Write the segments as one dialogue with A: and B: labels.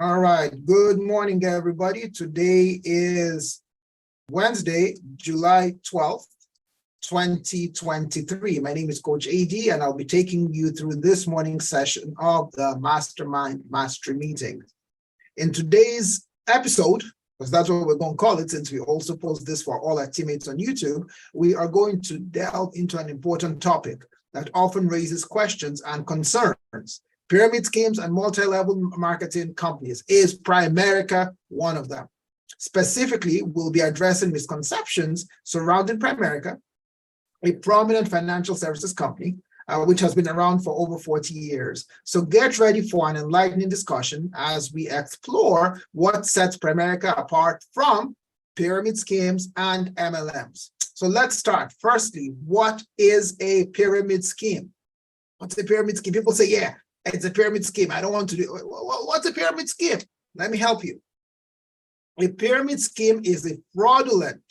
A: All right. Good morning, everybody. Today is Wednesday, July 12th, 2023. My name is Coach AD, and I'll be taking you through this morning's session of the Mastermind Mastery Meeting. In today's episode, because that's what we're going to call it, since we also post this for all our teammates on YouTube, we are going to delve into an important topic that often raises questions and concerns. Pyramid schemes and multi-level marketing companies. Is Primerica one of them? Specifically, we'll be addressing misconceptions surrounding Primerica, a prominent financial services company, which has been around for over 40 years. So get ready for an enlightening discussion as we explore what sets Primerica apart from pyramid schemes and MLMs. So let's start. Firstly, what is a pyramid scheme? What's a pyramid scheme? People say, yeah, it's a pyramid scheme. I don't want to do it. What's a pyramid scheme? Let me help you. A pyramid scheme is a fraudulent,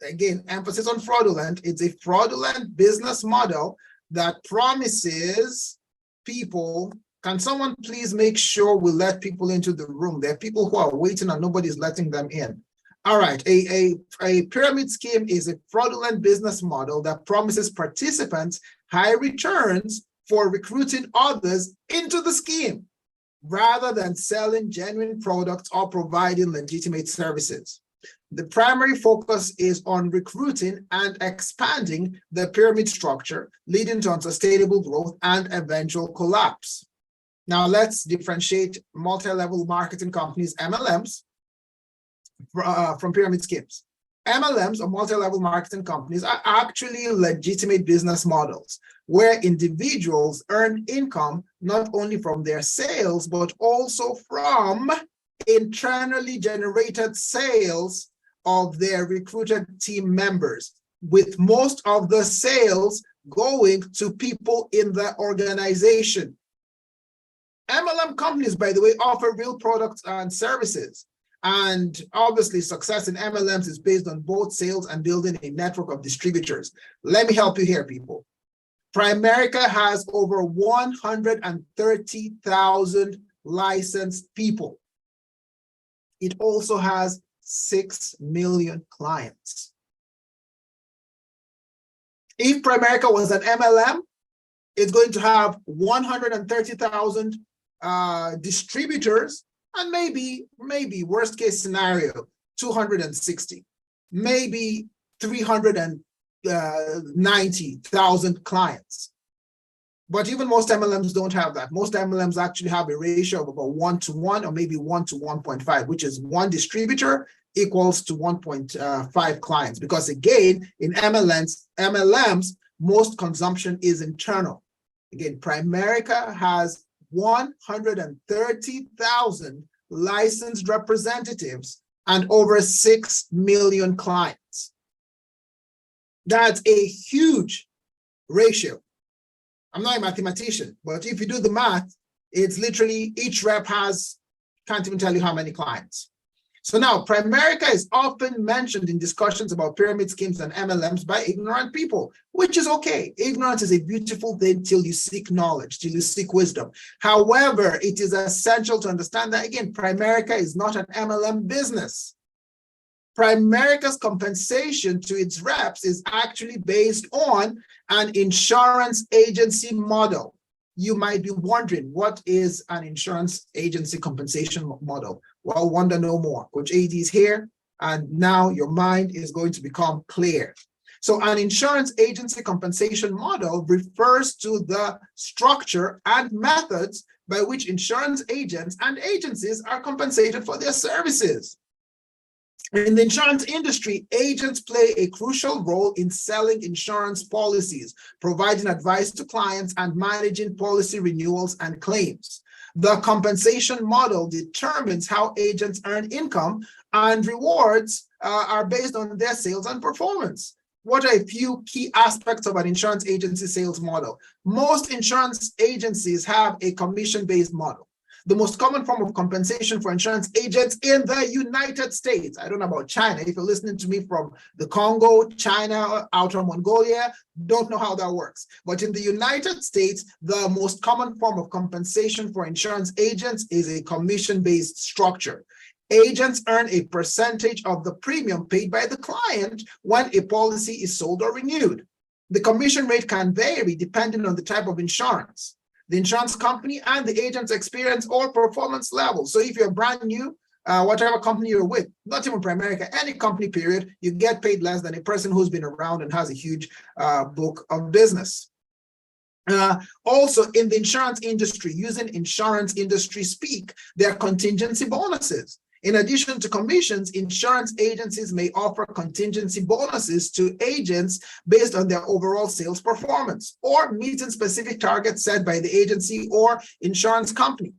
A: again, emphasis on fraudulent. It's a fraudulent business model that promises people. Can someone please make sure we let people into the room? There are people who are waiting and nobody's letting them in. All right, a pyramid scheme is a fraudulent business model that promises participants high returns for recruiting others into the scheme, rather than selling genuine products or providing legitimate services. The primary focus is on recruiting and expanding the pyramid structure, leading to unsustainable growth and eventual collapse. Now let's differentiate multi-level marketing companies, MLMs, from pyramid schemes. MLMs, or multi-level marketing companies, are actually legitimate business models where individuals earn income not only from their sales, but also from internally generated sales of their recruited team members, with most of the sales going to people in the organization. MLM companies, by the way, offer real products and services. And obviously, success in MLMs is based on both sales and building a network of distributors. Let me help you here, people. Primerica has over 130,000 licensed people. It also has 6 million clients. If Primerica was an MLM, it's going to have 130,000 distributors, and maybe worst case scenario, 260, maybe 390,000 clients. But even most MLMs don't have that. Most MLMs actually have a ratio of about 1-to-1 or maybe 1-to-1.5, which is one distributor equals to 1.5 clients. Because again, in MLMs, most consumption is internal. Again, Primerica has 130,000 licensed representatives and over 6 million clients. That's a huge ratio. I'm not a mathematician, but if you do the math, it's literally each rep can't even tell you how many clients. So now, Primerica is often mentioned in discussions about pyramid schemes and MLMs by ignorant people, which is okay. Ignorance is a beautiful thing till you seek knowledge, till you seek wisdom. However, it is essential to understand that, again, Primerica is not an MLM business. Primerica's compensation to its reps is actually based on an insurance agency model. You might be wondering, what is an insurance agency compensation model? Well, wonder no more. Coach AD is here, and now your mind is going to become clear. So an insurance agency compensation model refers to the structure and methods by which insurance agents and agencies are compensated for their services. In the insurance industry, agents play a crucial role in selling insurance policies, providing advice to clients, and managing policy renewals and claims. The compensation model determines how agents earn income, and rewards are based on their sales and performance. What are a few key aspects of an insurance agency sales model? Most insurance agencies have a commission-based model. The most common form of compensation for insurance agents in the United States. I don't know about China. If you're listening to me from the Congo, China, Outer Mongolia, don't know how that works. But in the United States, the most common form of compensation for insurance agents is a commission-based structure. Agents earn a percentage of the premium paid by the client when a policy is sold or renewed. The commission rate can vary depending on the type of insurance, the insurance company, and the agent's experience or performance level. So if you're brand new, whatever company you're with, not even Primerica, any company period, you get paid less than a person who's been around and has a huge book of business. Also, in the insurance industry, using insurance industry speak, there are contingency bonuses. In addition to commissions, insurance agencies may offer contingency bonuses to agents based on their overall sales performance or meeting specific targets set by the agency or insurance company.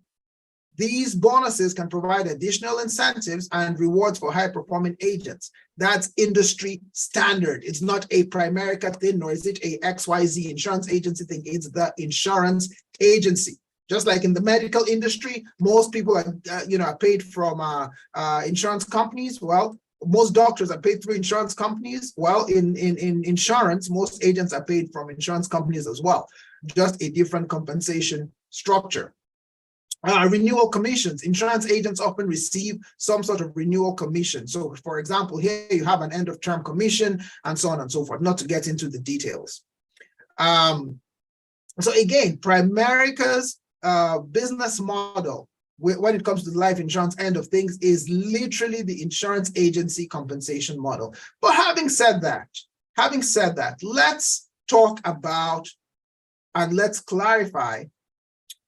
A: These bonuses can provide additional incentives and rewards for high-performing agents. That's industry standard. It's not a Primerica thing, nor is it a XYZ insurance agency thing. It's the insurance agency. Just like in the medical industry, most people are, are paid from insurance companies. Well, most doctors are paid through insurance companies. Well, in insurance, most agents are paid from insurance companies as well. Just a different compensation structure. Renewal commissions. Insurance agents often receive some sort of renewal commission. So, for example, here you have an end-of-term commission and so on and so forth, not to get into the details. So again, Primerica's business model when it comes to the life insurance end of things is literally the insurance agency compensation model. But having said that, let's talk about and let's clarify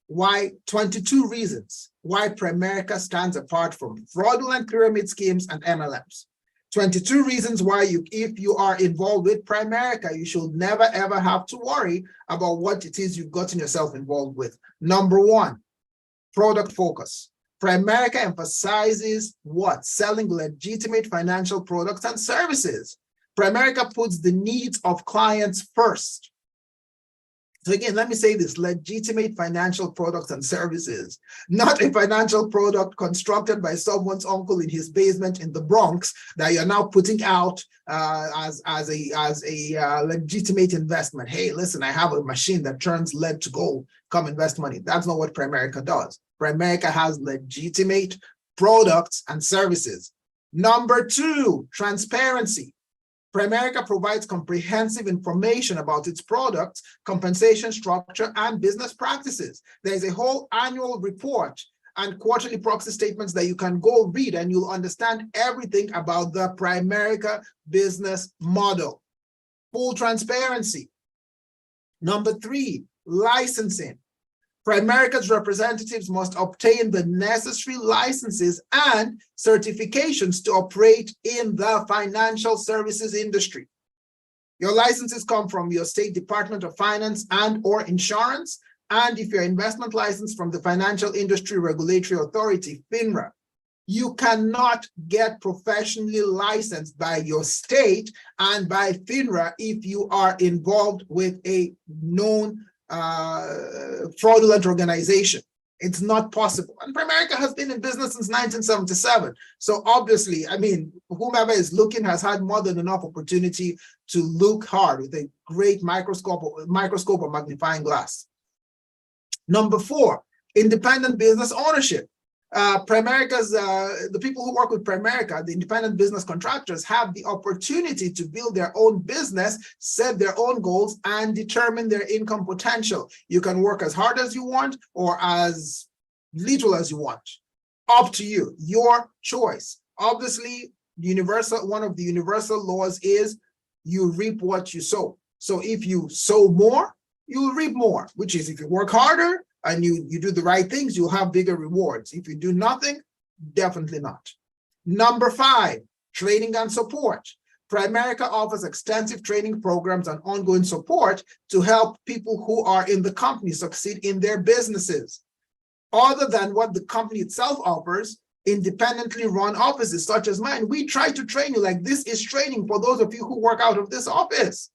A: why 22 reasons why Primerica stands apart from fraudulent pyramid schemes and MLMs. 22 reasons why if you are involved with Primerica, you should never ever have to worry about what it is you've gotten yourself involved with. Number one, product focus. Primerica emphasizes what? Selling legitimate financial products and services. Primerica puts the needs of clients first. So again, let me say this, legitimate financial products and services, not a financial product constructed by someone's uncle in his basement in the Bronx that you're now putting out as a legitimate investment. Hey, listen, I have a machine that turns lead to gold. Come invest money. That's not what Primerica does. Primerica has legitimate products and services. Number two, transparency. Primerica provides comprehensive information about its products, compensation structure, and business practices. There's a whole annual report and quarterly proxy statements that you can go read, and you'll understand everything about the Primerica business model. Full transparency. Number three, licensing. Primerica's representatives must obtain the necessary licenses and certifications to operate in the financial services industry. Your licenses come from your state Department of Finance and or insurance, and if your investment license from the Financial Industry Regulatory Authority, FINRA. You cannot get professionally licensed by your state and by FINRA if you are involved with a known fraudulent organization. It's not possible. And Primerica has been in business since 1977. So obviously, I mean, whomever is looking has had more than enough opportunity to look hard with a great microscope or magnifying glass. Number four, independent business ownership. The people who work with Primerica, the independent business contractors, have the opportunity to build their own business, set their own goals, and determine their income potential. You can work as hard as you want or as little as you want. Up to you, your choice. Obviously, one of the universal laws is you reap what you sow. So if you sow more, you'll reap more, which is if you work harder, and you do the right things, you'll have bigger rewards. If you do nothing, definitely not. Number five, training and support. Primerica offers extensive training programs and ongoing support to help people who are in the company succeed in their businesses. Other than what the company itself offers, independently run offices such as mine, we try to train you like this is training for those of you who work out of this office.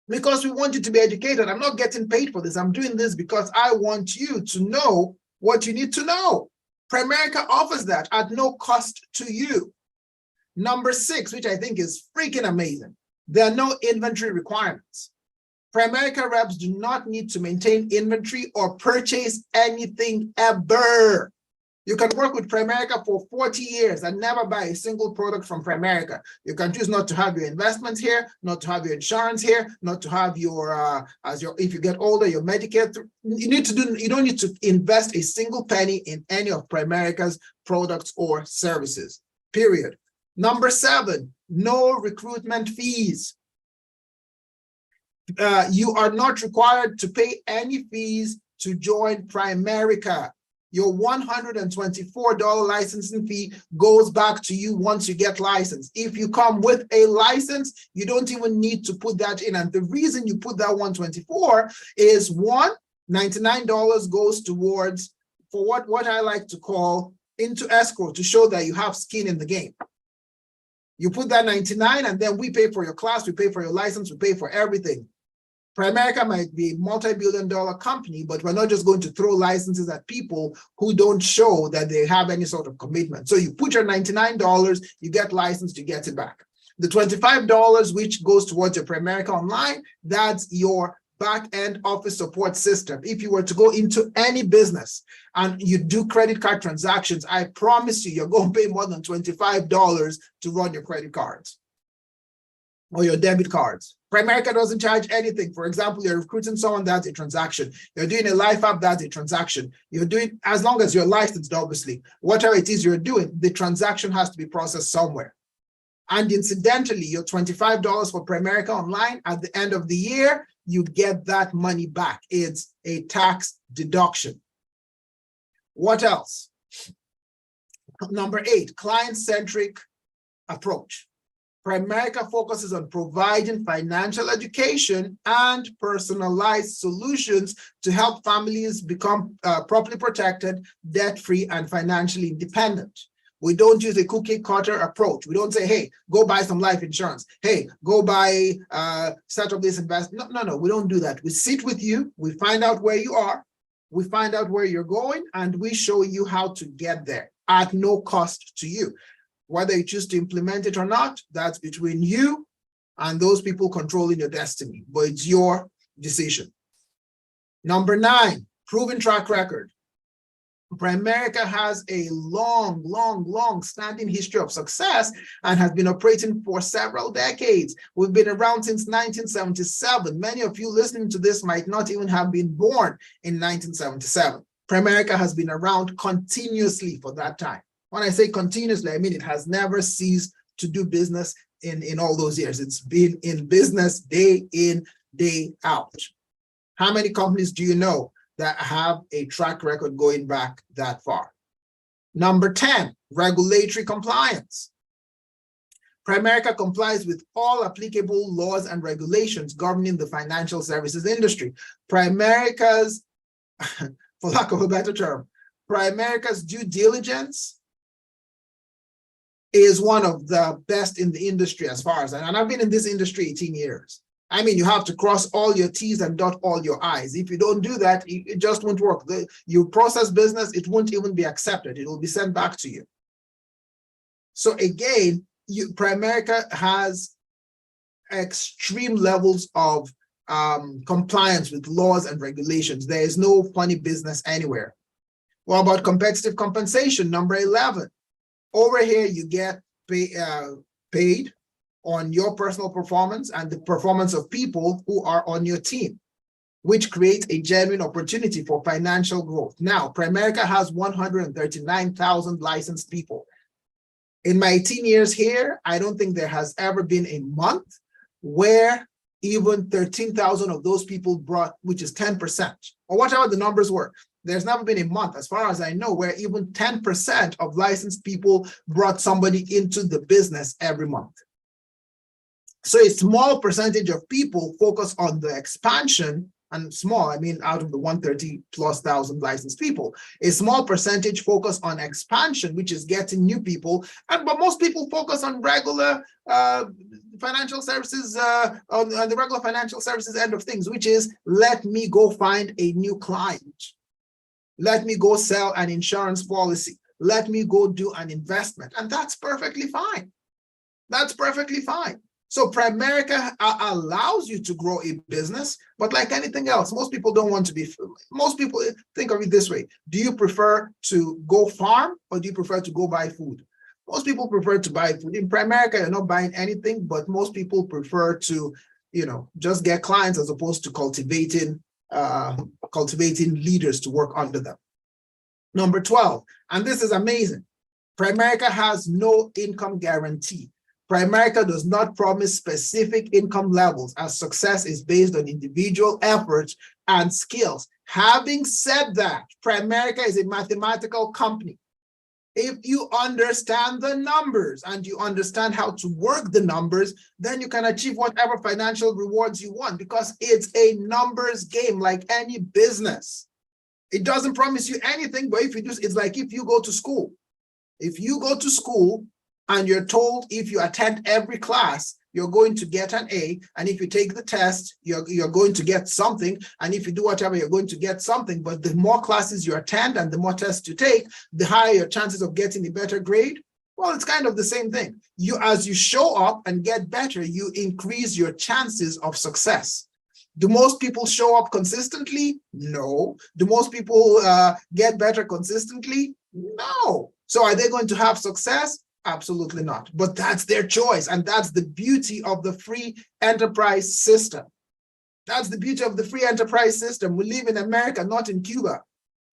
A: Because we want you to be educated. I'm not getting paid for this. I'm doing this because I want you to know what you need to know. Primerica offers that at no cost to you. Number 6, which I think is freaking amazing, there are no inventory requirements. Primerica reps do not need to maintain inventory or purchase anything ever. You can work with Primerica for 40 years and never buy a single product from Primerica. You can choose not to have your investments here, not to have your insurance here, not to have your, if you get older, your Medicare. You don't need to invest a single penny in any of Primerica's products or services, period. Number 7, no recruitment fees. You are not required to pay any fees to join Primerica. Your $124 licensing fee goes back to you once you get licensed. If you come with a license, you don't even need to put that in. And the reason you put that $124 is $99 goes towards, for what I like to call, into escrow, to show that you have skin in the game. You put that $99 and then we pay for your class, we pay for your license, we pay for everything. Primerica might be a multi-billion-dollar company, but we're not just going to throw licenses at people who don't show that they have any sort of commitment. So you put your $99, you get licensed, you get it back. The $25, which goes towards your Primerica Online, that's your back-end office support system. If you were to go into any business and you do credit card transactions, I promise you, you're going to pay more than $25 to run your credit cards or your debit cards. Primerica doesn't charge anything. For example, you're recruiting someone, that's a transaction. You're doing a life app, that's a transaction. You're doing, as long as you're licensed, obviously, whatever it is you're doing, the transaction has to be processed somewhere. And incidentally, your $25 for Primerica Online, at the end of the year, you get that money back. It's a tax deduction. What else? Number 8, client-centric approach. Primerica focuses on providing financial education and personalized solutions to help families become properly protected, debt-free, and financially independent. We don't use a cookie cutter approach. We don't say, hey, go buy some life insurance. Hey, go buy, set up this investment. No, we don't do that. We sit with you, we find out where you are, we find out where you're going, and we show you how to get there at no cost to you. Whether you choose to implement it or not, that's between you and those people controlling your destiny, but it's your decision. Number 9, proven track record. Primerica has a long standing history of success and has been operating for several decades. We've been around since 1977. Many of you listening to this might not even have been born in 1977. Primerica has been around continuously for that time. When I say continuously, I mean it has never ceased to do business in all those years. It's been in business day in, day out. How many companies do you know that have a track record going back that far? Number 10, regulatory compliance. Primerica complies with all applicable laws and regulations governing the financial services industry. Primerica's, for lack of a better term, Primerica's due diligence is one of the best in the industry as far as, and I've been in this industry 18 years. I mean, you have to cross all your T's and dot all your I's. If you don't do that, it just won't work. You process business, it won't even be accepted. It will be sent back to you. So again, Primerica has extreme levels of compliance with laws and regulations. There is no funny business anywhere. What about competitive compensation? Number 11. Over here, you get paid on your personal performance and the performance of people who are on your team, which creates a genuine opportunity for financial growth. Now, Primerica has 139,000 licensed people. In my 18 years here, I don't think there has ever been a month where even 13,000 of those people brought, which is 10%, or whatever the numbers were. There's never been a month, as far as I know, where even 10% of licensed people brought somebody into the business every month. So a small percentage of people focus on the expansion, and small, I mean, out of the 130,000+ licensed people, a small percentage focus on expansion, which is getting new people, but most people focus on regular financial services, on the regular financial services end of things, which is, let me go find a new client. Let me go sell an insurance policy. Let me go do an investment. And that's perfectly fine. That's perfectly fine. So Primerica allows you to grow a business, but like anything else, most people don't want to be, most people think of it this way. Do you prefer to go farm or do you prefer to go buy food? Most people prefer to buy food. In Primerica, you're not buying anything, but most people prefer to, just get clients as opposed to cultivating leaders to work under them. Number 12, and this is amazing. Primerica has no income guarantee. Primerica does not promise specific income levels, as success is based on individual efforts and skills. Having said that, Primerica is a mathematical company. If you understand the numbers and you understand how to work the numbers, then you can achieve whatever financial rewards you want, because it's a numbers game like any business. It doesn't promise you anything, but if you do, it's like if you go to school. If you go to school and you're told if you attend every class, you're going to get an A, and if you take the test, you're going to get something, and if you do whatever, you're going to get something. But the more classes you attend and the more tests you take, the higher your chances of getting a better grade. Well, it's kind of the same thing. As you show up and get better, you increase your chances of success. Do most people show up consistently? No. Do most people get better consistently? No. So are they going to have success? Absolutely not. But that's their choice. And that's the beauty of the free enterprise system. That's the beauty of the free enterprise system. We live in America, not in Cuba.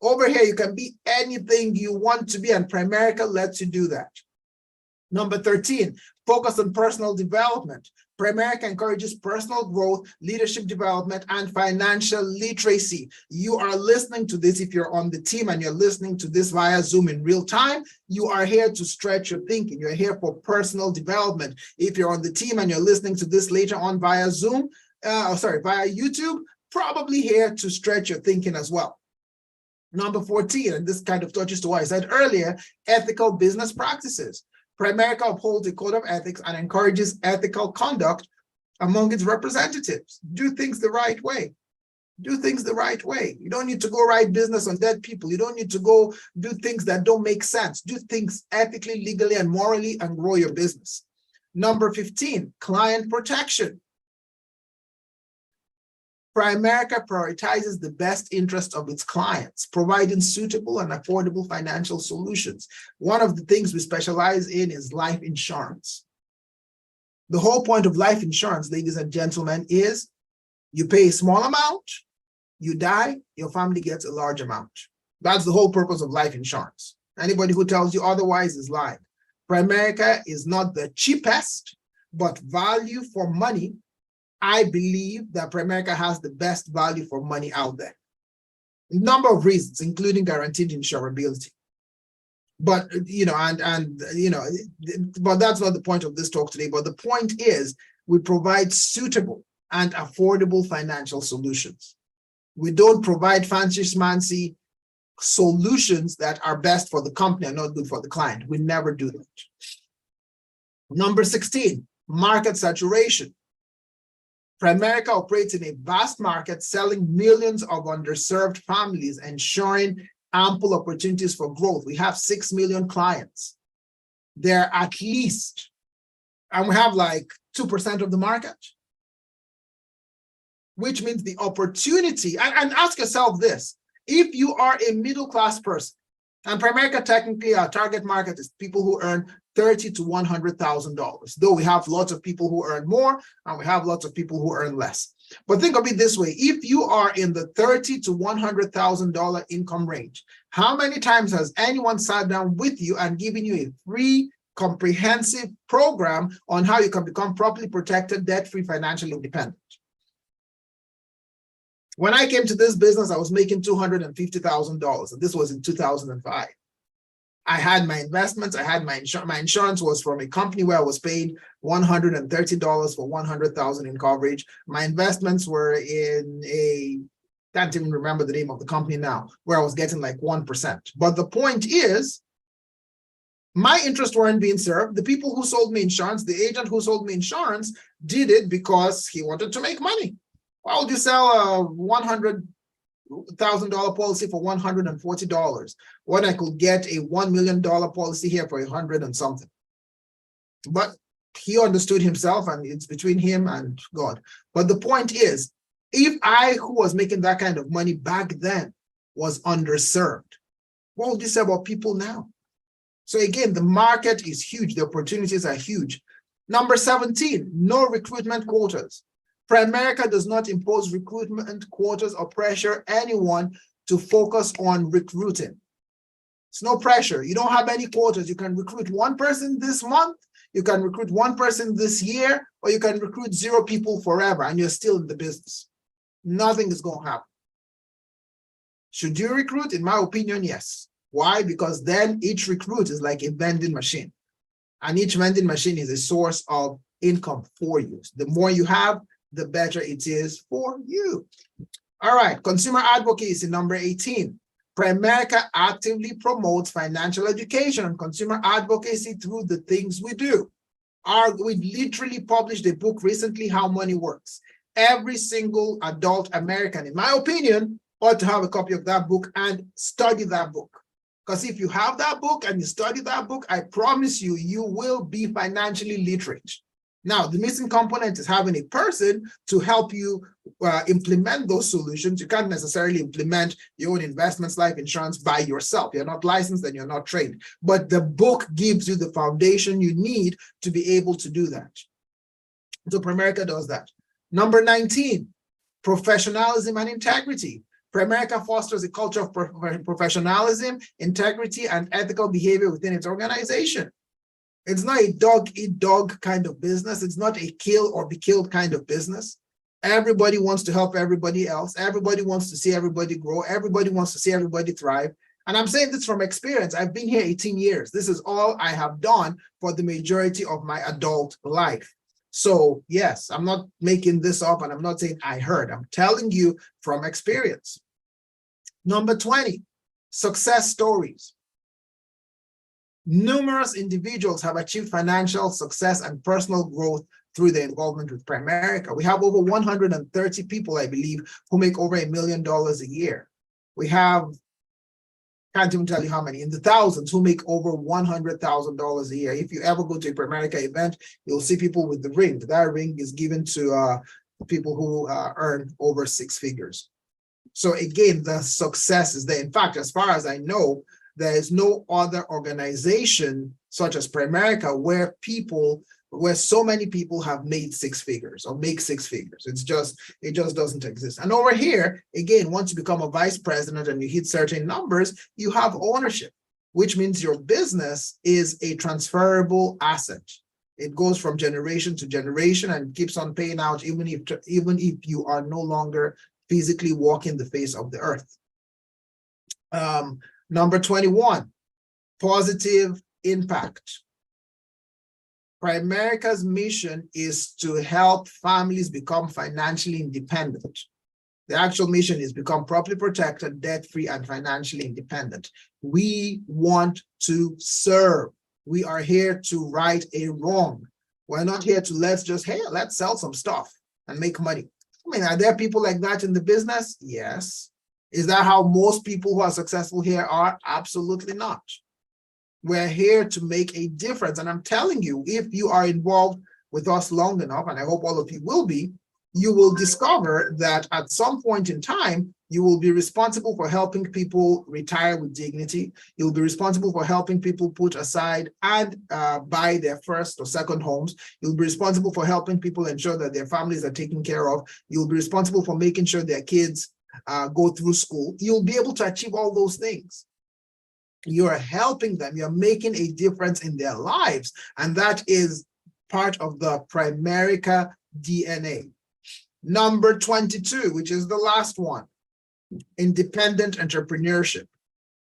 A: Over here, you can be anything you want to be, and Primerica lets you do that. Number 13, focus on personal development. Primerica encourages personal growth, leadership development, and financial literacy. You are listening to this. If you're on the team and you're listening to this via Zoom in real time, you are here to stretch your thinking. You're here for personal development. If you're on the team and you're listening to this later on via Zoom, via YouTube, probably here to stretch your thinking as well. Number 14, and this kind of touches to what I said earlier, ethical business practices. Primerica upholds a code of ethics and encourages ethical conduct among its representatives. Do things the right way. Do things the right way. You don't need to go write business on dead people. You don't need to go do things that don't make sense. Do things ethically, legally, and morally, and grow your business. Number 15, client protection. Primerica prioritizes the best interest of its clients, providing suitable and affordable financial solutions. One of the things we specialize in is life insurance. The whole point of life insurance, ladies and gentlemen, is you pay a small amount, you die, your family gets a large amount. That's the whole purpose of life insurance. Anybody who tells you otherwise is lying. Primerica is not the cheapest, but value for money. I believe that Primerica has the best value for money out there. A number of reasons, including guaranteed insurability. But, but that's not the point of this talk today. But the point is, we provide suitable and affordable financial solutions. We don't provide fancy-schmancy solutions that are best for the company and not good for the client. We never do that. Number 16, market saturation. Primerica operates in a vast market, selling millions of underserved families, ensuring ample opportunities for growth. We have 6 million clients. They're at least, and we have like 2% of the market, which means the opportunity, and ask yourself this, if you are a middle-class person, and Primerica technically our target market is people who earn $30,000 to $100,000, though we have lots of people who earn more and we have lots of people who earn less. But think of it this way, if you are in the $30,000 to $100,000 income range, how many times has anyone sat down with you and given you a free, comprehensive program on how you can become properly protected, debt-free, financially independent? When I came to this business, I was making $250,000, and this was in 2005. I had my investments, I had my insurance. My insurance was from a company where I was paid $130 for $100,000 in coverage. My investments were in can't even remember the name of the company now, where I was getting like 1%. But the point is, my interests weren't being served. The people who sold me insurance, the agent who sold me insurance, did it because he wanted to make money. Why would you sell a $100 $1,000 policy for $140 when I could get a $1 million policy here for 100 and something. But he understood himself, and it's between him and God. But the point is, if I, who was making that kind of money back then, was underserved, what would you say about people now? So again, the market is huge. The opportunities are huge. Number 17, no recruitment quotas. Primerica does not impose recruitment quotas or pressure anyone to focus on recruiting. It's no pressure. You don't have any quotas. You can recruit one person this month, you can recruit one person this year, or you can recruit 0 people forever, and you're still in the business. Nothing is going to happen. Should you recruit? In my opinion, yes. Why? Because then each recruit is like a vending machine, and each vending machine is a source of income for you. The more you have, the better it is for you. All right, consumer advocacy, number 18. Primerica actively promotes financial education and consumer advocacy through the things we do. We literally published a book recently, How Money Works. Every single adult American, in my opinion, ought to have a copy of that book and study that book. Because if you have that book and you study that book, I promise you, you will be financially literate. Now, the missing component is having a person to help you implement those solutions. You can't necessarily implement your own investments, life insurance by yourself. You're not licensed and you're not trained. But the book gives you the foundation you need to be able to do that. So Primerica does that. Number 19, professionalism and integrity. Primerica fosters a culture of professionalism, integrity, and ethical behavior within its organization. It's not a dog-eat-dog kind of business. It's not a kill or be killed kind of business. Everybody wants to help everybody else. Everybody wants to see everybody grow. Everybody wants to see everybody thrive. And I'm saying this from experience. I've been here 18 years. This is all I have done for the majority of my adult life. So yes, I'm not making this up, and I'm not saying I heard. I'm telling you from experience. Number 20, success stories. Numerous individuals have achieved financial success and personal growth through their involvement with Primerica. We have over 130 people, I believe, who make over $1 million a year. We have, can't even tell you how many, in the thousands, who make over $100,000 a year. If you ever go to a Primerica event, you'll see people with the ring. That ring is given to people who earn over 6 figures. So again, the success is there. In fact, as far as I know, there is no other organization such as Primerica where so many people have made 6 figures or make 6 figures. It just doesn't exist. And over here, again, once you become a vice president and you hit certain numbers, you have ownership, which means your business is a transferable asset. It goes from generation to generation and keeps on paying out even if you are no longer physically walking the face of the earth. Number 21, positive impact. Primerica's mission is to help families become financially independent. The actual mission is become properly protected, debt-free, and financially independent. We want to serve. We are here to right a wrong. We're not here to let's sell some stuff and make money. I mean, are there people like that in the business? Yes. Is that how most people who are successful here are? Absolutely not. We're here to make a difference. And I'm telling you, if you are involved with us long enough, and I hope all of you will be, you will discover that at some point in time, you will be responsible for helping people retire with dignity. You'll be responsible for helping people put aside and buy their first or second homes. You'll be responsible for helping people ensure that their families are taken care of. You'll be responsible for making sure their kids go through school. You'll be able to achieve all those things. You're helping them. You're making a difference in their lives. And that is part of the Primerica DNA. Number 22, which is the last one, independent entrepreneurship.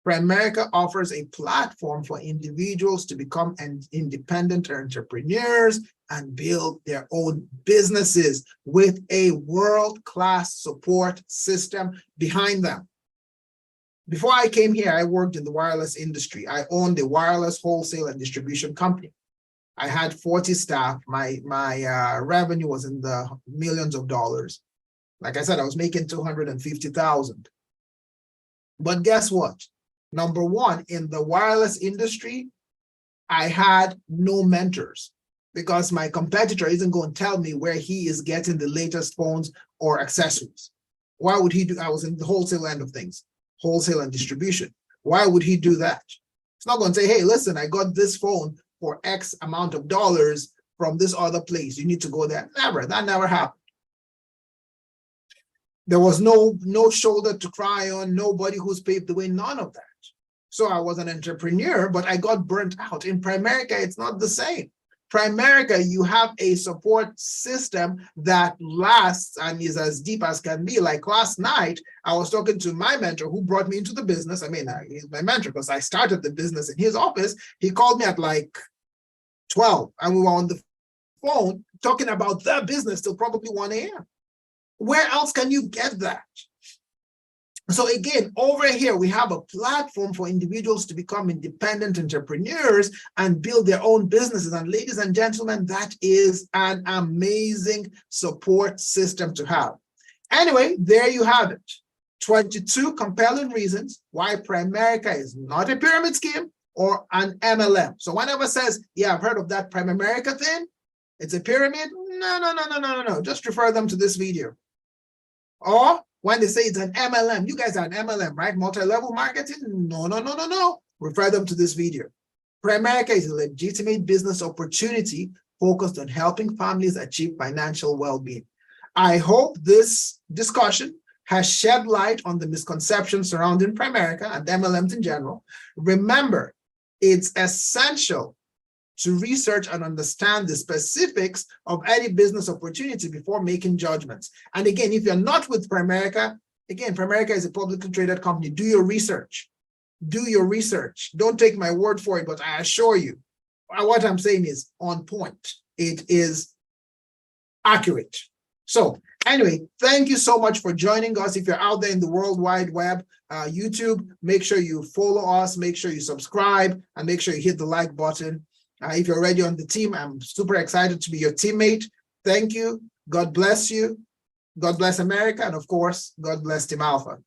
A: Primerica offers a platform for individuals to become independent entrepreneurs and build their own businesses with a world-class support system behind them. Before I came here, I worked in the wireless industry. I owned a wireless wholesale and distribution company. I had 40 staff. My revenue was in the millions of dollars. Like I said, I was making $250,000. But guess what? Number one, in the wireless industry, I had no mentors because my competitor isn't going to tell me where he is getting the latest phones or accessories. Why would he do? I was in the wholesale end of things, wholesale and distribution. Why would he do that? It's not going to say, hey, listen, I got this phone for X amount of dollars from this other place. You need to go there. Never. That never happened. There was no shoulder to cry on, nobody who's paved the way, none of that. So I was an entrepreneur, but I got burnt out. In Primerica, it's not the same. Primerica, you have a support system that lasts and is as deep as can be. Like last night, I was talking to my mentor who brought me into the business. I mean, he's my mentor because I started the business in his office. He called me at like 12 and we were on the phone talking about their business till probably 1 a.m. Where else can you get that? So again, over here, we have a platform for individuals to become independent entrepreneurs and build their own businesses. And ladies and gentlemen, that is an amazing support system to have. Anyway, there you have it. 22 compelling reasons why Primerica is not a pyramid scheme or an MLM. So whenever it says, yeah, I've heard of that Primerica thing, it's a pyramid. No. Just refer them to this video. Or when they say it's an MLM, you guys are an MLM, right? Multi-level marketing? No. Refer them to this video. Primerica is a legitimate business opportunity focused on helping families achieve financial well-being. I hope this discussion has shed light on the misconceptions surrounding Primerica and MLMs in general. Remember, it's essential to research and understand the specifics of any business opportunity before making judgments. And again, if you're not with Primerica, again, Primerica is a publicly traded company. Do your research. Do your research. Don't take my word for it, but I assure you, what I'm saying is on point. It is accurate. So anyway, thank you so much for joining us. If you're out there in the World Wide Web, YouTube, make sure you follow us, make sure you subscribe, and make sure you hit the like button. If you're already on the team, I'm super excited to be your teammate. Thank you. God bless you. God bless America. And of course, God bless Team Alpha.